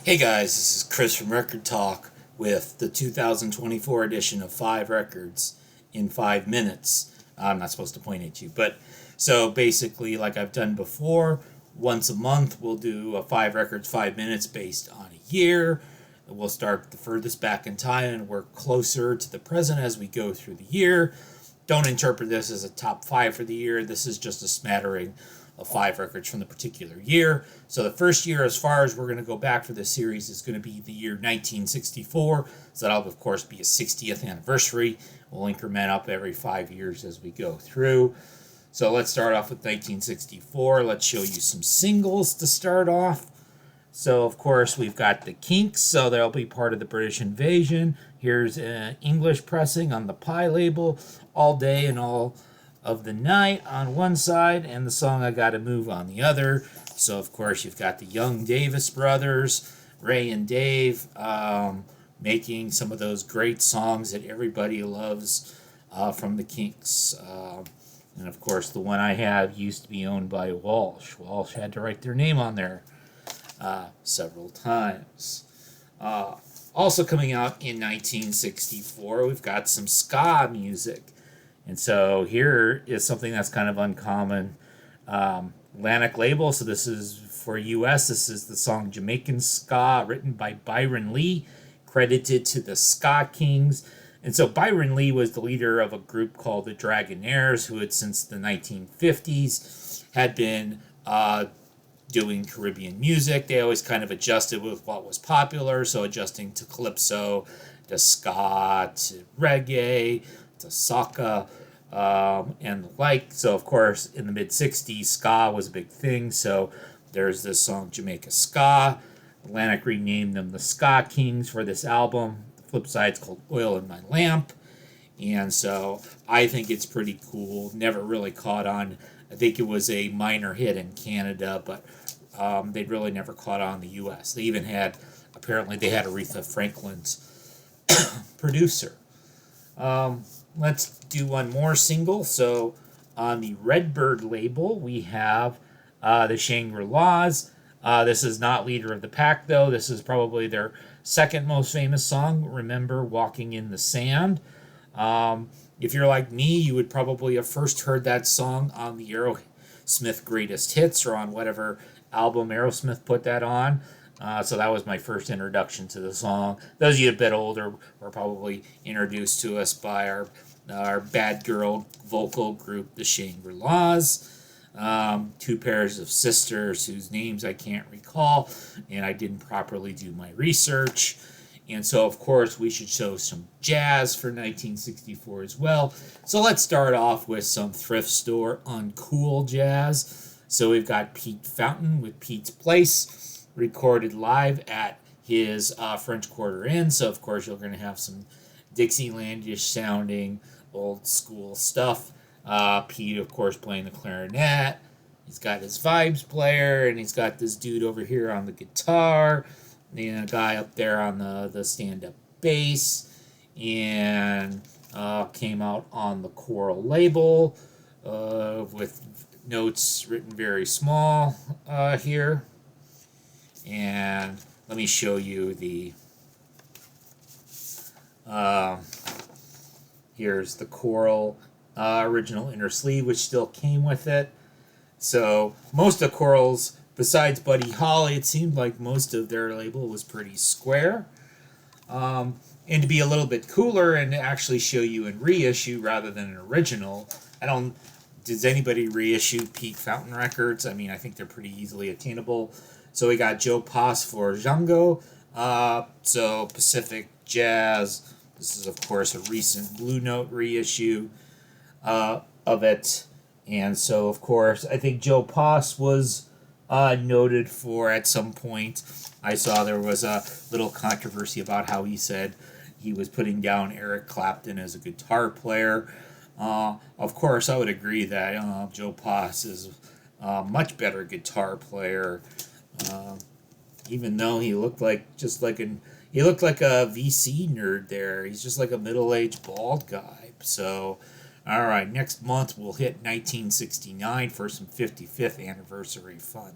Hey guys, this is Chris from Rekkid Talk with the 2024 edition of 5 Records in 5 minutes. I'm not supposed to point at you, but so basically, like I've done before, once a month we'll do a 5 Records 5 minutes based on a year. We'll start the furthest back in time and work closer to the present as we go through the year. Don't interpret this as a top 5 for the year. This is just a smattering of 5 records from the particular year. So the first year, as far as we're going to go back for this series, is going to be the year 1964. So that'll, of course, be a 60th anniversary. We'll increment up every 5 years as we go through. So let's start off with 1964. Let's show you some singles to start off. So, of course, we've got the Kinks, so they'll be part of the British Invasion. Here's an English pressing on the Pie label, All Day and All of the Night on one side, and the song I Gotta Move on the other. So, of course, you've got the Young Davis brothers, Ray and Dave, making some of those great songs that everybody loves from the Kinks. And, of course, the one I have used to be owned by Walsh. Walsh had to write their name on there several times. Also coming out in 1964, we've got some ska music. And so here is something that's kind of uncommon. Atlantic label, so this is for US. This is the song Jamaican Ska, written by Byron Lee, credited to the Ska Kings. And so Byron Lee was the leader of a group called the Dragonaires, who had since the 1950s had been doing Caribbean music. They always kind of adjusted with what was popular, so adjusting to calypso, to ska, to reggae, to soca, and the like. So, of course, in the mid-60s, ska was a big thing, so there's this song Jamaica Ska. Atlantic renamed them the Ska Kings for this album. The flip side's called Oil in My Lamp, and so I think it's pretty cool. Never really caught on. I think it was a minor hit in Canada, but they'd really never caught on in the U.S. They even had, apparently they had Aretha Franklin's producer. Let's do one more single. So on the Redbird label, we have the Shangri-Las. This is not Leader of the Pack, though. This is probably their second most famous song, Remember Walking in the Sand. If you're like me, you would probably have first heard that song on the Aerosmith Greatest Hits or on whatever album Aerosmith put that on. So that was my first introduction to the song. Those of you a bit older were probably introduced to us by our bad girl vocal group, the Shangri-Las. Two pairs of sisters whose names I can't recall, and I didn't properly do my research. And so, of course, we should show some jazz for 1964 as well. So let's start off with some thrift store uncool jazz. So we've got Pete Fountain with Pete's Place, recorded live at his French Quarter Inn. So, of course, you're going to have some Dixielandish sounding old school stuff. Pete, of course, playing the clarinet. He's got his vibes player, and he's got this dude over here on the guitar, and a guy up there on the stand-up bass, and came out on the Coral label with notes written very small here. And let me show you the here's the Coral original inner sleeve, which still came with it. So most of Coral's, besides Buddy Holly, it seemed like most of their label was pretty square. And to be a little bit cooler and actually show you in reissue rather than an original, does anybody reissue Pete Fountain records? I mean, I think they're pretty easily attainable. So we got Joe Pass for Django. So Pacific Jazz. This is, of course, a recent Blue Note reissue of it. And so, of course, I think Joe Pass was noted for, at some point, I saw there was a little controversy about how he said he was putting down Eric Clapton as a guitar player. Of course, I would agree that Joe Pass is a much better guitar player, even though he looked like he looked like a VC nerd there. He's just like a middle-aged bald guy. So, all right, next month we'll hit 1969 for some 55th anniversary fun.